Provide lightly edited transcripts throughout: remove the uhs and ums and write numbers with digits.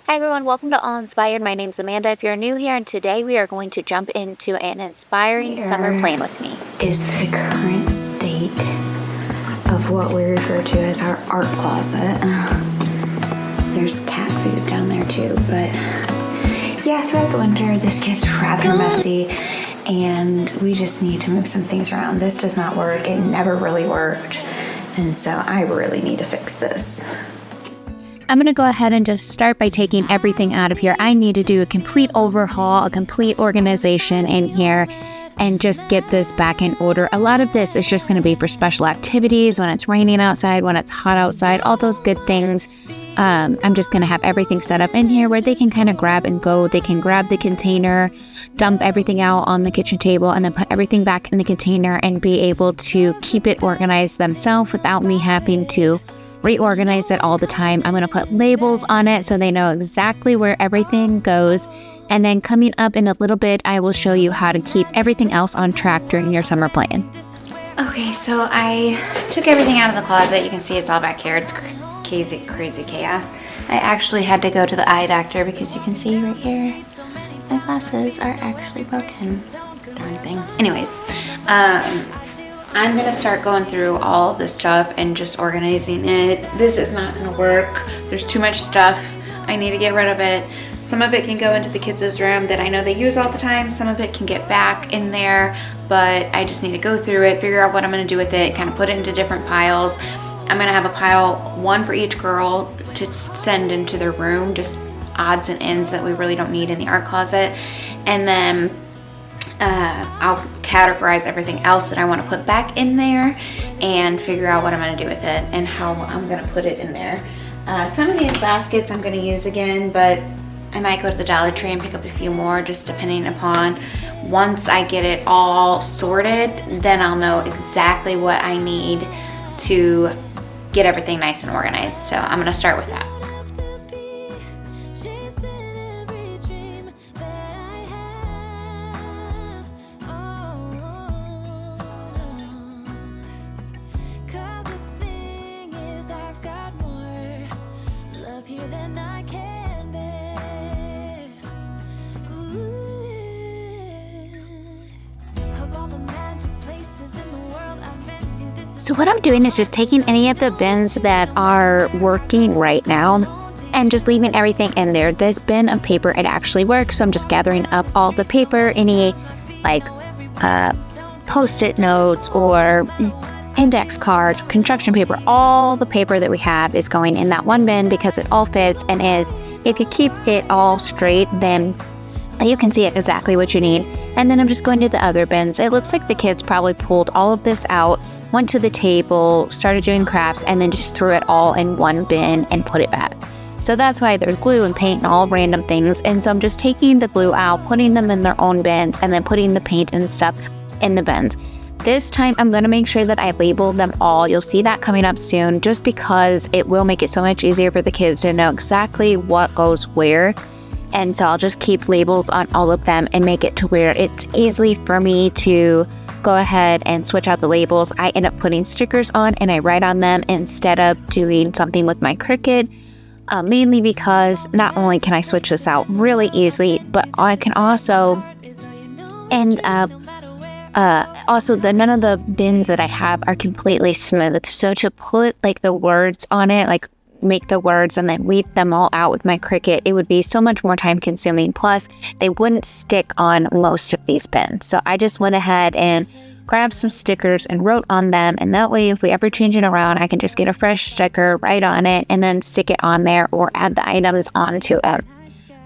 Hi everyone, welcome to All Inspired. My name's Amanda if you're new here, and today we are going to jump into an inspiring summer plan with me. Is the current state of what we refer to as our art closet. There's cat food down there too, but yeah, throughout the winter this gets rather messy and we just need to move some things around. This does not work. It never really worked, and so I really need to fix this. I'm going to go ahead and just start by taking everything out of here. I need to do a complete overhaul, a complete organization in here, and just get this back in order. A lot of this is just going to be for special activities, when it's raining outside, when it's hot outside, all those good things. I'm just going to have everything set up in here where they can kind of grab and go. They can grab the container, dump everything out on the kitchen table, and then put everything back in the container and be able to keep it organized themselves without me having to reorganize it all the time. I'm going to put labels on it so they know exactly where everything goes. And then coming up in a little bit, I will show you how to keep everything else on track during your summer plan. Okay, so I took everything out of the closet. You can see it's all back here. It's crazy chaos. I actually had to go to the eye doctor because you can see right here, my glasses are actually broken. Darn things. Anyways, I'm gonna start going through all this stuff and just organizing it. This is not gonna work. There's too much stuff. I need to get rid of it. Some of it can go into the kids' room that I know they use all the time. Some of it can get back in there, but I just need to go through it, figure out what I'm gonna do with it, kind of put it into different piles. I'm gonna have a pile, one for each girl to send into their room, just odds and ends that we really don't need in the art closet. And then I'll categorize everything else that I want to put back in there and figure out what I'm going to do with it and how I'm going to put it in there. Some of these baskets I'm going to use again, but I might go to the Dollar Tree and pick up a few more, just depending upon. Once I get it all sorted, then I'll know exactly what I need to get everything nice and organized. So I'm going to start with that. So what I'm doing is just taking any of the bins that are working right now and just leaving everything in there. This bin of paper, it actually works. So I'm just gathering up all the paper, any like Post-it notes or index cards, construction paper, all the paper that we have is going in that one bin because it all fits. And if you keep it all straight, then you can see exactly what you need. And then I'm just going to the other bins. It looks like the kids probably pulled all of this out, went to the table, started doing crafts, and then just threw it all in one bin and put it back. So that's why there's glue and paint and all random things. And so I'm just taking the glue out, putting them in their own bins, and then putting the paint and stuff in the bins. This time I'm going to make sure that I label them all. You'll see that coming up soon, just because it will make it so much easier for the kids to know exactly what goes where. And so I'll just keep labels on all of them and make it to where it's easy for me to go ahead and switch out the labels. I end up putting stickers on and I write on them instead of doing something with my Cricut, mainly because not only can I switch this out really easily, but I can also end up none of the bins that I have are completely smooth. So to put like the words on it, like make the words and then weed them all out with my Cricut, it would be so much more time consuming. Plus they wouldn't stick on most of these bins. So I just went ahead and grabbed some stickers and wrote on them, and that way if we ever change it around, I can just get a fresh sticker, write on it, and then stick it on there or add the items onto it.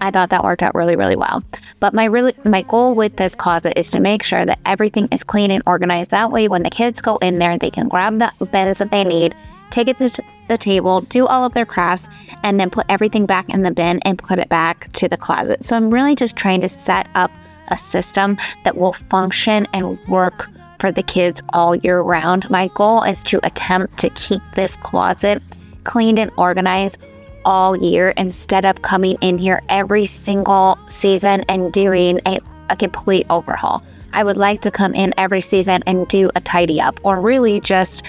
I thought that worked out really, really well. But my goal with this closet is to make sure that everything is clean and organized. That way when the kids go in there, they can grab the bins that they need, take it to the table, do all of their crafts, and then put everything back in the bin and put it back to the closet. So I'm really just trying to set up a system that will function and work for the kids all year round. My goal is to attempt to keep this closet cleaned and organized all year instead of coming in here every single season and doing a complete overhaul. I would like to come in every season and do a tidy up, or really just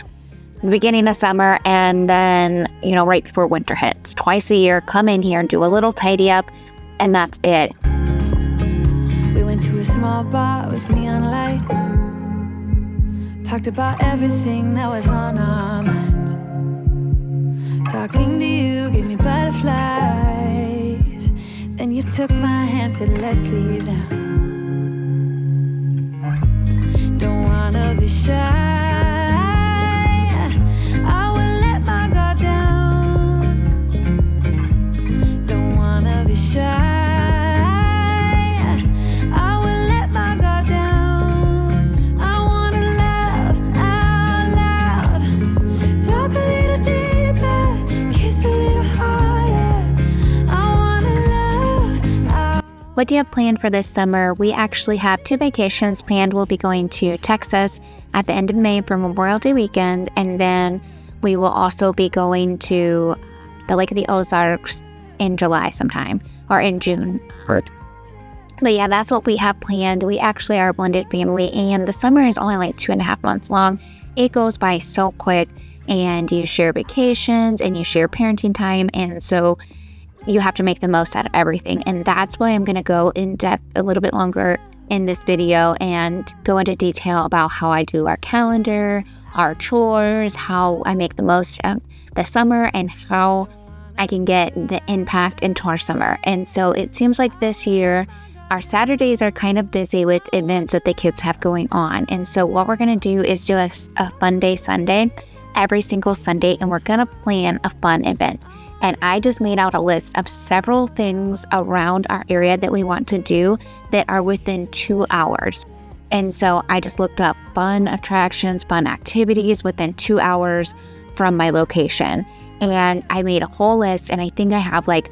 the beginning of summer, and then, right before winter hits. Twice a year, come in here and do a little tidy up, and that's it. We went to a small bar with neon lights, talked about everything that was on our mind. Talking to you gave me butterflies. Then you took my hand, said let's leave now. Don't wanna be shy, I will let my guard down. Don't wanna be shy, I will let my guard down. I wanna laugh out loud, talk a little deeper, kiss a little harder. I wanna laugh out. What do you have planned for this summer? We actually have 2 vacations planned. We'll be going to Texas at the end of May for Memorial Day weekend, and then we will also be going to the Lake of the Ozarks in July sometime, or in June. But yeah, that's what we have planned. We actually are a blended family, and the summer is only like 2.5 months long. It goes by so quick, and you share vacations and you share parenting time, and so you have to make the most out of everything. And that's why I'm going to go in depth a little bit longer in this video and go into detail about how I do our calendar, our chores, how I make the most of the summer, and how I can get the impact into our summer. And so it seems like this year our Saturdays are kind of busy with events that the kids have going on. And so what we're going to do is do a fun day Sunday every single Sunday, and we're going to plan a fun event. And I just made out a list of several things around our area that we want to do that are within 2 hours. And so I just looked up fun attractions, fun activities within 2 hours from my location. And I made a whole list, and I think I have like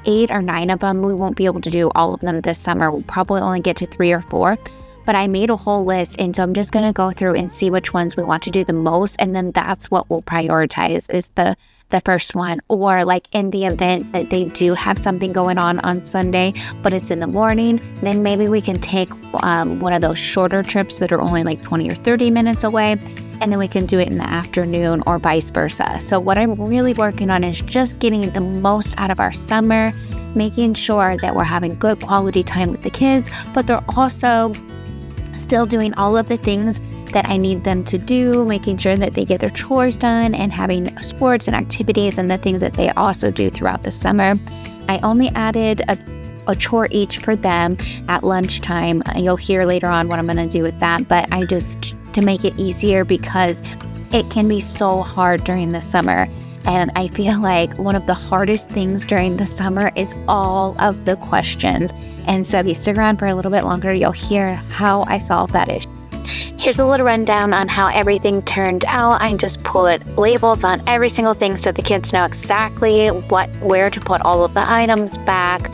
8 or 9 of them. We won't be able to do all of them this summer. We'll probably only get to 3 or 4. But I made a whole list, and so I'm just going to go through and see which ones we want to do the most, and then that's what we'll prioritize is the first one. Or like in the event that they do have something going on Sunday, but it's in the morning, then maybe we can take one of those shorter trips that are only like 20 or 30 minutes away, and then we can do it in the afternoon or vice versa. So what I'm really working on is just getting the most out of our summer, making sure that we're having good quality time with the kids, but they're also still doing all of the things that I need them to do, making sure that they get their chores done and having sports and activities and the things that they also do throughout the summer. I only added a chore each for them at lunchtime. You'll hear later on what I'm going to do with that, but I just, to make it easier, because it can be so hard during the summer. And I feel like one of the hardest things during the summer is all of the questions. And so if you stick around for a little bit longer, you'll hear how I solve that issue. Here's a little rundown on how everything turned out. I just put labels on every single thing so the kids know exactly where to put all of the items back.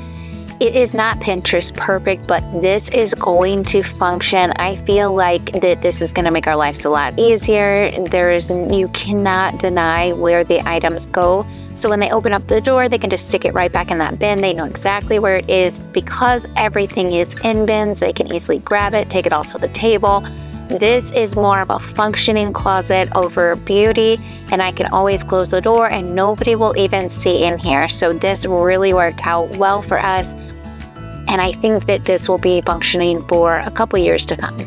It is not Pinterest perfect, but this is going to function. I feel like that this is going to make our lives a lot easier. You cannot deny where the items go. So when they open up the door, they can just stick it right back in that bin. They know exactly where it is. Because everything is in bins, they can easily grab it, take it all to the table. This is more of a functioning closet over beauty, and I can always close the door and nobody will even see in here. So this really worked out well for us, and I think that this will be functioning for a couple years to come.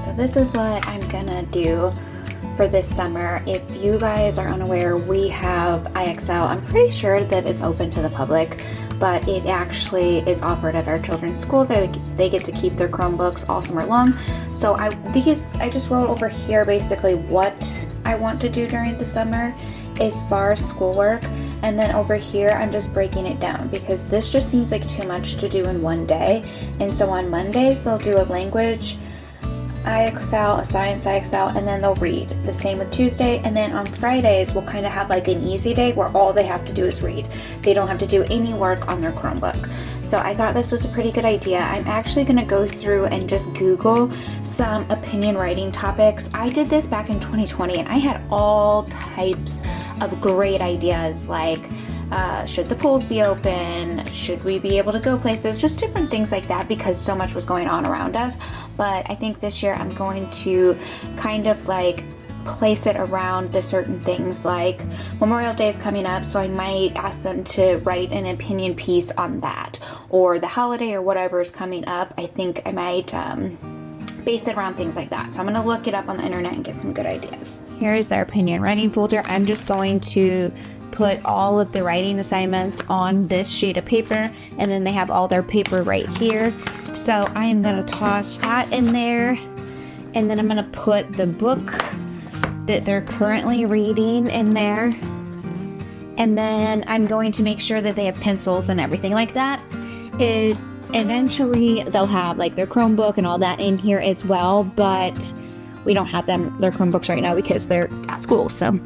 So this is what I'm gonna do for this summer. If you guys are unaware, we have IXL. I'm pretty sure that it's open to the public, but it actually is offered at our children's school. They get to keep their Chromebooks all summer long. So I just wrote over here basically what I want to do during the summer as far as schoolwork. And then over here, I'm just breaking it down because this just seems like too much to do in one day. And so on Mondays, they'll do a language IXL, a science IXL, and then they'll read. The same with Tuesday. And then on Fridays, we'll kind of have like an easy day where all they have to do is read. They don't have to do any work on their Chromebook. So I thought this was a pretty good idea. I'm actually going to go through and just Google some opinion writing topics. I did this back in 2020 and I had all types of great ideas like should the pools be open? Should we be able to go places? Just different things like that because so much was going on around us. But I think this year I'm going to kind of like place it around the certain things, like Memorial Day is coming up, so I might ask them to write an opinion piece on that, or the holiday or whatever is coming up. I think I might base it around things like that. So I'm going to look it up on the internet and get some good ideas. Here is their opinion writing folder. I'm just going to put all of the writing assignments on this sheet of paper, and then they have all their paper right here. So I am going to toss that in there, and then I'm going to put the book that they're currently reading in there, and then I'm going to make sure that they have pencils and everything like that. Eventually they'll have like their Chromebook and all that in here as well, but we don't have their Chromebooks right now because they're at school, so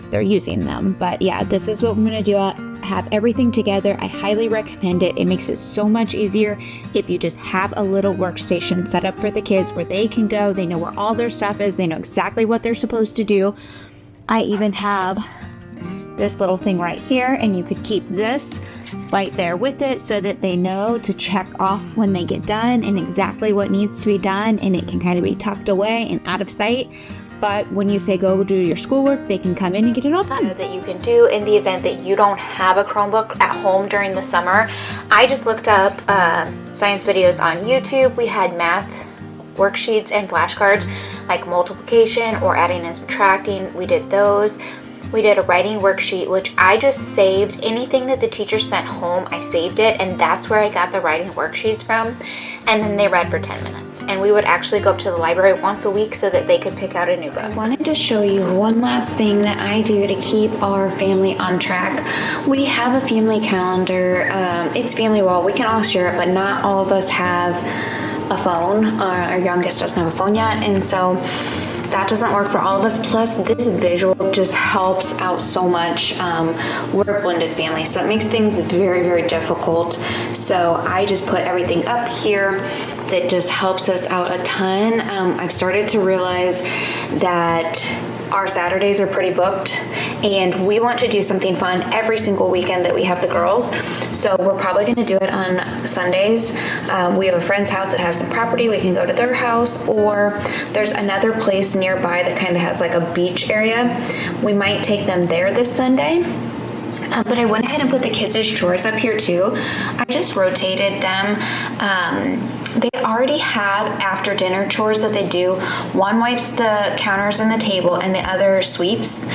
they're using them. But yeah, this is what I'm going to do. Have everything together. I highly recommend it. It makes it so much easier if you just have a little workstation set up for the kids where they can go. They know where all their stuff is. They know exactly what they're supposed to do. I even have this little thing right here, and you could keep this right there with it so that they know to check off when they get done and exactly what needs to be done, and it can kind of be tucked away and out of sight. But when you say go do your schoolwork, they can come in and get it all done. That you can do in the event that you don't have a Chromebook at home during the summer. I just looked up science videos on YouTube. We had math worksheets and flashcards like multiplication or adding and subtracting. We did those. We did a writing worksheet, which I just saved. Anything that the teacher sent home, I saved it, and that's where I got the writing worksheets from. And then they read for 10 minutes. And we would actually go up to the library once a week so that they could pick out a new book. I wanted to show you one last thing that I do to keep our family on track. We have a family calendar. It's Family Wall. We can all share it, but not all of us have a phone. Our youngest doesn't have a phone yet, and so that doesn't work for all of us. Plus, this visual just helps out so much. We're a blended family, so it makes things very, very difficult. So I just put everything up here. That just helps us out a ton. I've started to realize that our Saturdays are pretty booked, and we want to do something fun every single weekend that we have the girls. So we're probably going to do it on Sundays. We have a friend's house that has some property. We can go to their house, or there's another place nearby that kind of has like a beach area. We might take them there this Sunday. But I went ahead and put the kids' chores up here too. I just rotated them. They already have after dinner chores that they do. One wipes the counters and the table, and the other sweeps.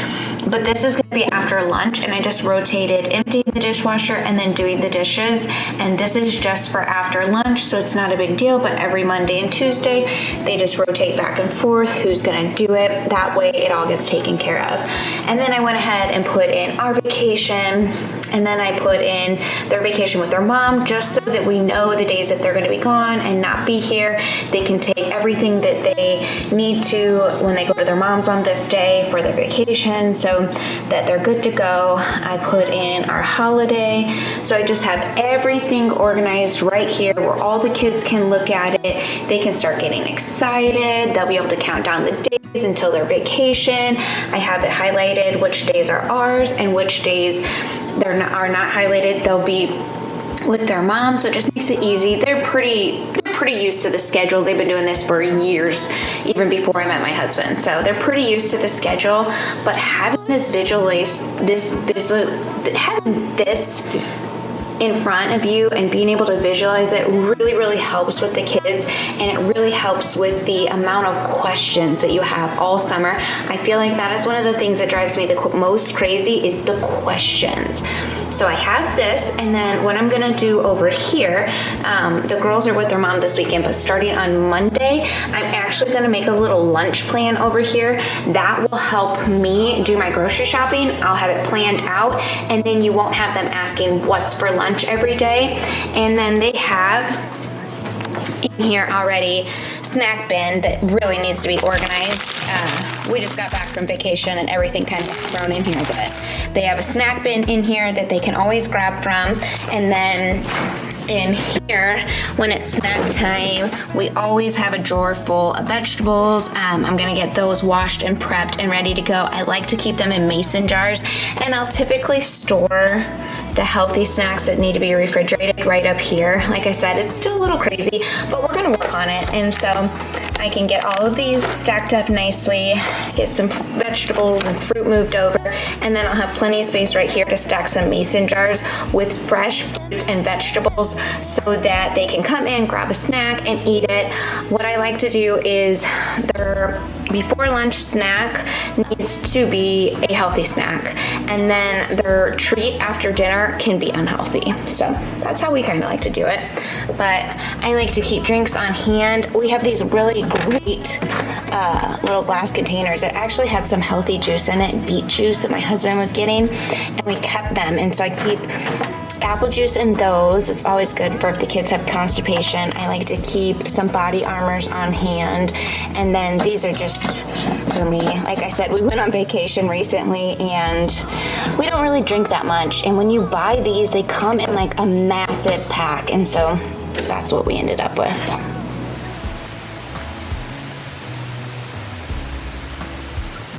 But this is going to be after lunch, and I just rotated emptying the dishwasher and then doing the dishes. And this is just for after lunch, so it's not a big deal. But every Monday and Tuesday, they just rotate back and forth who's going to do it. That way it all gets taken care of. And then I went ahead and put in our vacation, and then I put in their vacation with their mom, just so that we know the days that they're going to be gone and not be here. They can take everything that they need to when they go to their mom's on this day for their vacation, so that they're good to go. I put in our holiday, so I just have everything organized right here where all the kids can look at it. They can start getting excited. They'll be able to count down the days until their vacation. I have it highlighted which days are ours and which days are not highlighted. They'll be with their mom, so it just makes it easy. They're pretty used to the schedule. They've been doing this for years, even before I met my husband. So they're pretty used to the schedule. But having this in front of you and being able to visualize it really, really helps with the kids, and it really helps with the amount of questions that you have all summer. I feel like that is one of the things that drives me the most crazy is the questions. So I have this, and then what I'm gonna do over here, the girls are with their mom this weekend, but starting on Monday, I'm actually gonna make a little lunch plan over here. That will help me do my grocery shopping. I'll have it planned out, and then you won't have them asking what's for lunch every day. And then they have in here already snack bin that really needs to be organized. We just got back from vacation and everything kind of thrown in here, but they have a snack bin in here that they can always grab from. And then in here, when it's snack time, we always have a drawer full of vegetables. I'm gonna get those washed and prepped and ready to go. I like to keep them in mason jars, and I'll typically store the healthy snacks that need to be refrigerated right up here. Like I said, it's still a little crazy, but we're gonna work on it. And so I can get all of these stacked up nicely, get some vegetables and fruit moved over, and then I'll have plenty of space right here to stack some mason jars with fresh fruits and vegetables so that they can come in, grab a snack, and eat it. What I like to do is their before lunch snack needs to be a healthy snack, and then their treat after dinner can be unhealthy. So that's how we kind of like to do it. But I like to keep drinks on hand. We have these really great little glass containers that actually had some healthy juice in it, beet juice that my husband was getting, and we kept them. And so I keep apple juice in those. It's always good for if the kids have constipation. I like to keep some body armors on hand, and then these are just for me. Like I said, we went on vacation recently and we don't really drink that much, and when you buy these, they come in like a massive pack, and so that's what we ended up with.